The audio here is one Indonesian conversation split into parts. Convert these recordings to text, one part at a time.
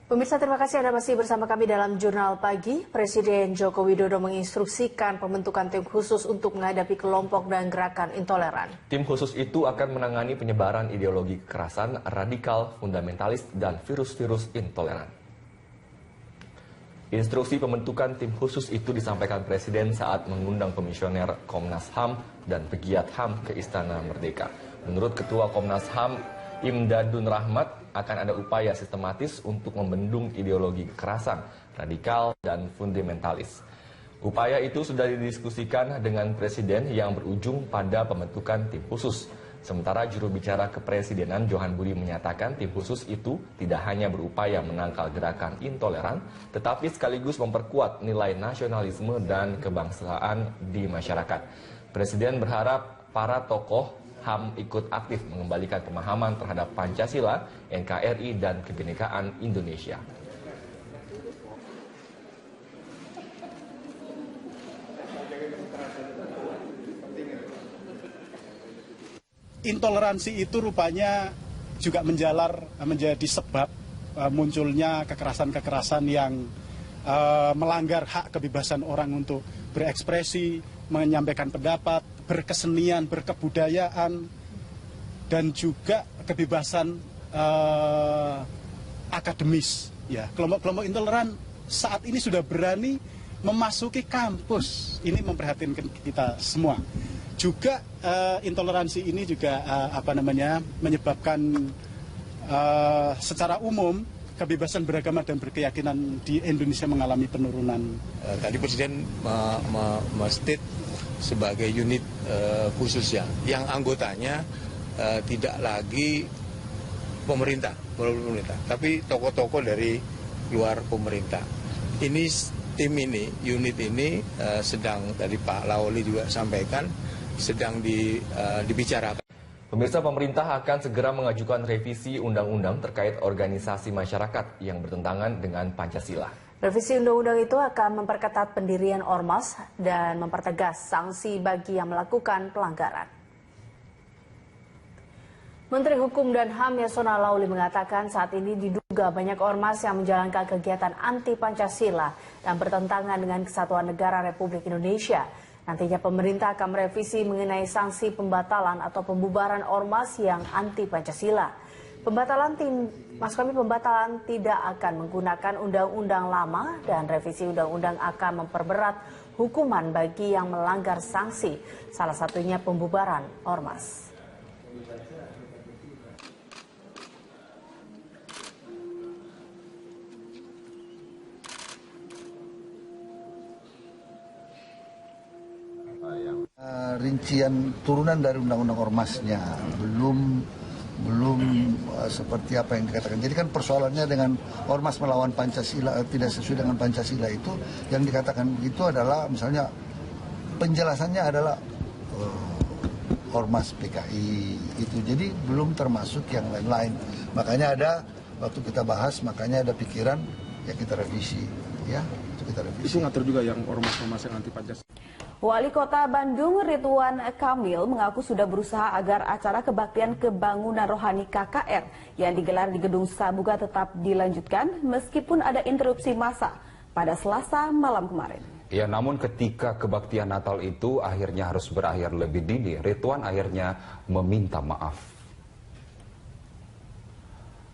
Pemirsa, terima kasih Anda masih bersama kami dalam Jurnal Pagi. Presiden Joko Widodo menginstruksikan pembentukan tim khusus untuk menghadapi kelompok dan gerakan intoleran. Tim khusus itu akan menangani penyebaran ideologi kekerasan, radikal, fundamentalis, dan virus-virus intoleran. Instruksi pembentukan tim khusus itu disampaikan Presiden saat mengundang Komisioner Komnas HAM dan pegiat HAM ke Istana Merdeka. Menurut Ketua Komnas HAM, Imdadun Rahmat, akan ada upaya sistematis untuk membendung ideologi kekerasan, radikal, dan fundamentalis. Upaya itu sudah didiskusikan dengan Presiden yang berujung pada pembentukan tim khusus. Sementara juru bicara kepresidenan Johan Budi menyatakan tim khusus itu tidak hanya berupaya menangkal gerakan intoleran, tetapi sekaligus memperkuat nilai nasionalisme dan kebangsaan di masyarakat. Presiden berharap para tokoh HAM ikut aktif mengembalikan pemahaman terhadap Pancasila, NKRI, dan kebinekaan Indonesia. Intoleransi itu rupanya juga menjadi sebab munculnya kekerasan-kekerasan yang melanggar hak kebebasan orang untuk berekspresi, menyampaikan pendapat, berkesenian, berkebudayaan, dan juga kebebasan akademis. Ya, kelompok-kelompok intoleran saat ini sudah berani memasuki kampus. Ini memprihatinkan kita semua. Juga intoleransi ini juga menyebabkan secara umum kebebasan beragama dan berkeyakinan di Indonesia mengalami penurunan. Tadi Presiden state sebagai unit khusus yang anggotanya tidak lagi pemerintah, tapi tokoh-tokoh dari luar pemerintah. Ini tim ini, unit ini sedang, tadi Pak Laoli juga sampaikan, sedang dibicarakan. Pemirsa, pemerintah akan segera mengajukan revisi undang-undang terkait organisasi masyarakat yang bertentangan dengan Pancasila. Revisi undang-undang itu akan memperketat pendirian ormas dan mempertegas sanksi bagi yang melakukan pelanggaran. Menteri Hukum dan HAM Yasona Lauli mengatakan saat ini diduga banyak ormas yang menjalankan kegiatan anti-Pancasila dan bertentangan dengan Kesatuan Negara Republik Indonesia. Nantinya pemerintah akan merevisi mengenai sanksi pembatalan atau pembubaran ormas yang anti-Pancasila. Pembatalan tidak akan menggunakan undang-undang lama dan revisi undang-undang akan memperberat hukuman bagi yang melanggar sanksi, salah satunya pembubaran ormas. Rincian turunan dari undang-undang ormasnya belum seperti apa yang dikatakan. Jadi kan persoalannya dengan ormas melawan Pancasila, tidak sesuai dengan Pancasila itu yang dikatakan itu adalah misalnya penjelasannya adalah ormas PKI itu. Jadi belum termasuk yang lain-lain. Makanya ada waktu kita bahas, makanya ada pikiran ya kita revisi, ya itu kita revisi. Itu ngatur juga yang ormas-ormas yang anti Pancasila. Wali Kota Bandung Ridwan Kamil mengaku sudah berusaha agar acara kebaktian kebangunan rohani KKR yang digelar di Gedung Sabuga tetap dilanjutkan meskipun ada interupsi massa pada Selasa malam kemarin. Ya, namun ketika kebaktian Natal itu akhirnya harus berakhir lebih dini, Ridwan akhirnya meminta maaf.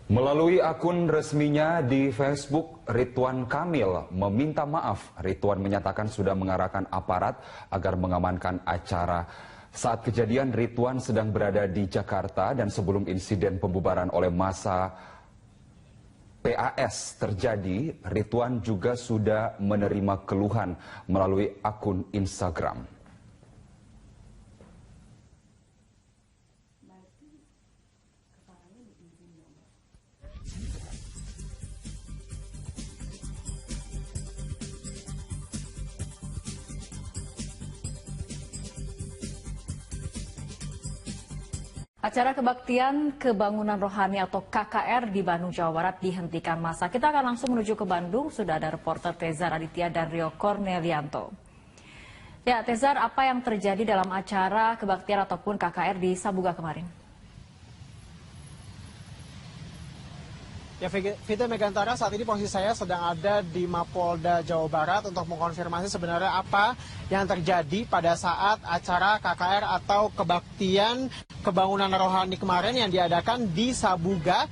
Melalui akun resminya di Facebook, Ridwan Kamil meminta maaf. Ridwan menyatakan sudah mengarahkan aparat agar mengamankan acara. Saat kejadian, Ridwan sedang berada di Jakarta dan sebelum insiden pembubaran oleh massa PAS terjadi, Ridwan juga sudah menerima keluhan melalui akun Instagram. Acara kebaktian kebangunan rohani atau KKR di Bandung, Jawa Barat dihentikan masa. Kita akan langsung menuju ke Bandung. Sudah ada reporter Tezar Aditya dan Rio Cornelianto. Ya, Tezar, apa yang terjadi dalam acara kebaktian ataupun KKR di Sabuga kemarin? Ya, Vita Megantara, saat ini posisi saya sedang ada di Mapolda Jawa Barat untuk mengkonfirmasi sebenarnya apa yang terjadi pada saat acara KKR atau Kebaktian Kebangunan Rohani kemarin yang diadakan di Sabuga,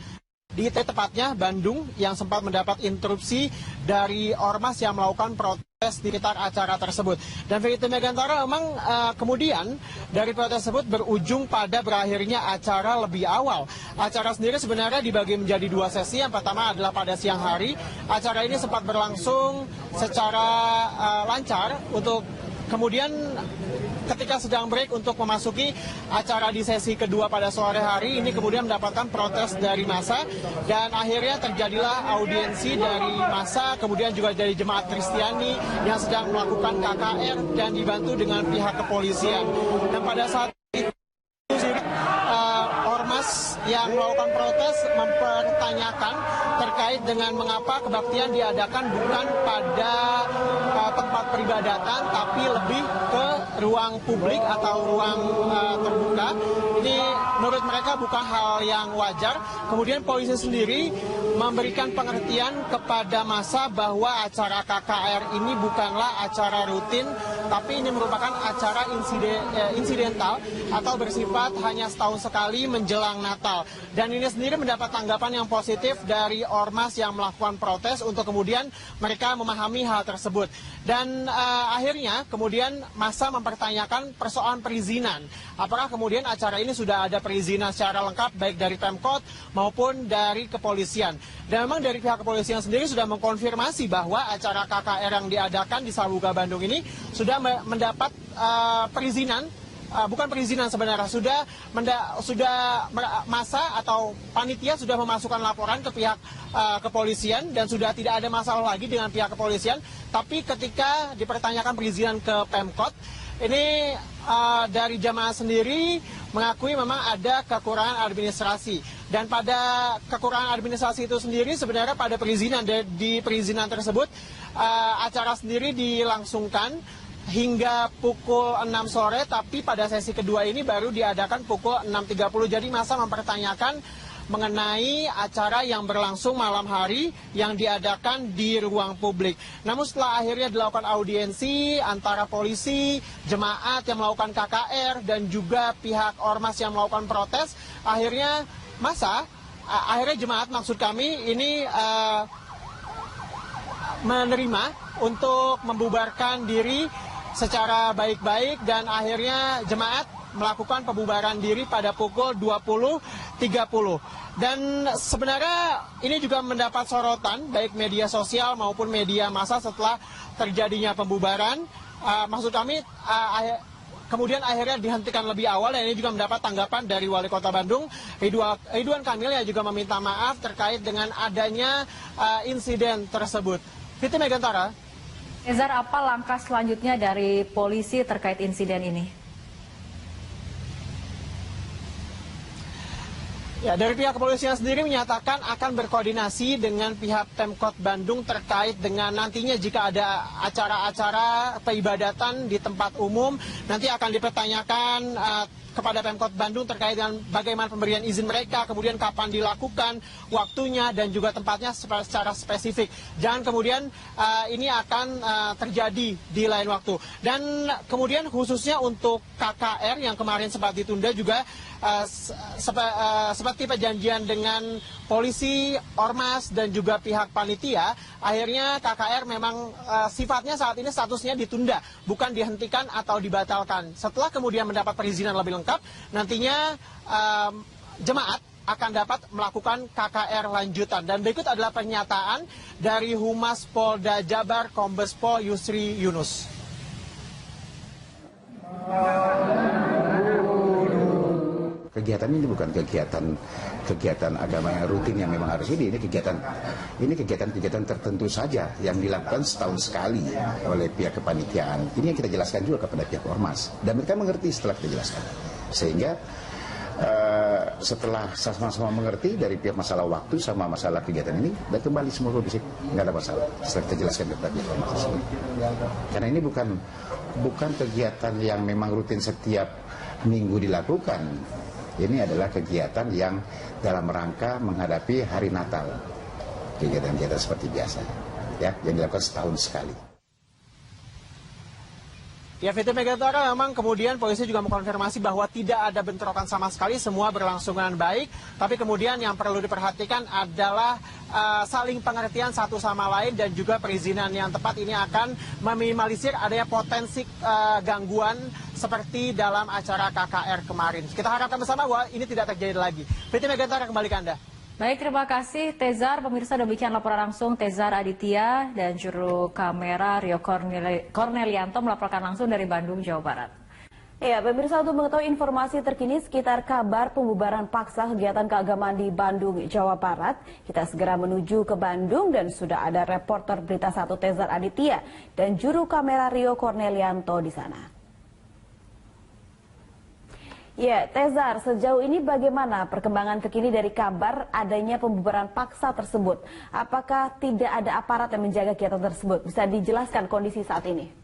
di tepatnya Bandung, yang sempat mendapat interupsi dari ormas yang melakukan protes di sekitar acara tersebut. Dan Vita Megantara, memang kemudian dari protes tersebut berujung pada berakhirnya acara lebih awal. Acara sendiri sebenarnya dibagi menjadi 2 sesi. Yang pertama adalah pada siang hari. Acara ini sempat berlangsung secara lancar untuk kemudian ketika sedang break untuk memasuki acara di sesi kedua pada sore hari ini kemudian mendapatkan protes dari massa dan akhirnya terjadilah audiensi dari massa, kemudian juga dari jemaat Kristiani yang sedang melakukan KKR dan dibantu dengan pihak kepolisian. Dan pada saat itu ormas yang melakukan protes mempertanyakan terkait dengan mengapa kebaktian diadakan bukan pada tempat peribadatan tapi lebih ke ruang publik atau ruang terbuka. Ini menurut mereka bukan hal yang wajar. Kemudian polisi sendiri memberikan pengertian kepada massa bahwa acara KKR ini bukanlah acara rutin, tapi ini merupakan acara insidental atau bersifat hanya setahun sekali menjelang Natal. Dan ini sendiri mendapat tanggapan yang positif dari ormas yang melakukan protes untuk kemudian mereka memahami hal tersebut. Dan akhirnya kemudian massa mempertanyakan persoalan perizinan. Apakah kemudian acara ini sudah ada perizinan secara lengkap baik dari Pemkot maupun dari kepolisian. Dan memang dari pihak kepolisian sendiri sudah mengkonfirmasi bahwa acara KKR yang diadakan di Sabuga Bandung ini sudah mendapat perizinan. Bukan perizinan sebenarnya, sudah massa atau panitia sudah memasukkan laporan ke pihak kepolisian dan sudah tidak ada masalah lagi dengan pihak kepolisian. Tapi ketika dipertanyakan perizinan ke Pemkot, ini dari jamaah sendiri mengakui memang ada kekurangan administrasi. Dan pada kekurangan administrasi itu sendiri sebenarnya pada perizinan, di perizinan tersebut acara sendiri dilangsungkan hingga pukul 6 sore, tapi pada sesi kedua ini baru diadakan pukul 6.30. Jadi massa mempertanyakan mengenai acara yang berlangsung malam hari yang diadakan di ruang publik. Namun setelah akhirnya dilakukan audiensi antara polisi, jemaat yang melakukan KKR, dan juga pihak ormas yang melakukan protes, akhirnya jemaat maksud kami ini menerima untuk membubarkan diri secara baik-baik dan akhirnya jemaat melakukan pembubaran diri pada pukul 20.30. Dan sebenarnya ini juga mendapat sorotan baik media sosial maupun media massa setelah terjadinya pembubaran. Maksud kami kemudian akhirnya dihentikan lebih awal, dan ini juga mendapat tanggapan dari Wali Kota Bandung, Ridwan Kamil, yang juga meminta maaf terkait dengan adanya insiden tersebut. Vita Megantara. Ezar, apa langkah selanjutnya dari polisi terkait insiden ini? Ya, dari pihak kepolisian sendiri menyatakan akan berkoordinasi dengan pihak Pemkot Bandung terkait dengan nantinya jika ada acara-acara peribadatan di tempat umum, nanti akan dipertanyakan kepada Pemkot Bandung terkait dengan bagaimana pemberian izin mereka, kemudian kapan dilakukan, waktunya, dan juga tempatnya secara spesifik. Jangan kemudian ini akan terjadi di lain waktu. Dan kemudian khususnya untuk KKR yang kemarin sempat ditunda juga seperti perjanjian dengan polisi, ormas, dan juga pihak panitia, akhirnya KKR memang sifatnya saat ini statusnya ditunda, bukan dihentikan atau dibatalkan. Setelah kemudian mendapat perizinan lebih lengkap, nantinya jemaat akan dapat melakukan KKR lanjutan. Dan berikut adalah pernyataan dari Humas Polda Jabar, Kombes Pol Yusri Yunus. Kegiatan ini bukan kegiatan agama yang rutin yang memang harus ini kegiatan tertentu saja yang dilakukan setahun sekali oleh pihak kepanitiaan. Ini yang kita jelaskan juga kepada pihak ormas, dan mereka mengerti setelah kita jelaskan. Sehingga setelah sama-sama mengerti dari pihak masalah waktu sama masalah kegiatan ini, dan kembali semua kondisi nggak ada masalah setelah kita jelaskan kepada pihak ormas tersebut. Karena ini bukan kegiatan yang memang rutin setiap minggu dilakukan. Ini adalah kegiatan yang dalam rangka menghadapi hari Natal. kegiatan-kegiatan seperti biasa, ya, yang dilakukan setahun sekali. Ya, Fitri Megantara, memang kemudian polisi juga mengkonfirmasi bahwa tidak ada bentrokan sama sekali, semua berlangsung dengan baik. Tapi kemudian yang perlu diperhatikan adalah saling pengertian satu sama lain dan juga perizinan yang tepat ini akan meminimalisir adanya potensi gangguan seperti dalam acara KKR kemarin. Kita harapkan bersama bahwa ini tidak terjadi lagi. Fitri Megantara, kembali ke Anda. Baik, terima kasih Tezar. Pemirsa, demikian laporan langsung Tezar Aditya dan juru kamera Rio Cornelianto melaporkan langsung dari Bandung, Jawa Barat. Ya, pemirsa, untuk mengetahui informasi terkini sekitar kabar pembubaran paksa kegiatan keagamaan di Bandung, Jawa Barat, kita segera menuju ke Bandung dan sudah ada reporter Berita 1 Tezar Aditya dan juru kamera Rio Cornelianto di sana. Ya, Tezar, sejauh ini bagaimana perkembangan terkini dari kabar adanya pembubaran paksa tersebut? Apakah tidak ada aparat yang menjaga kegiatan tersebut? Bisa dijelaskan kondisi saat ini?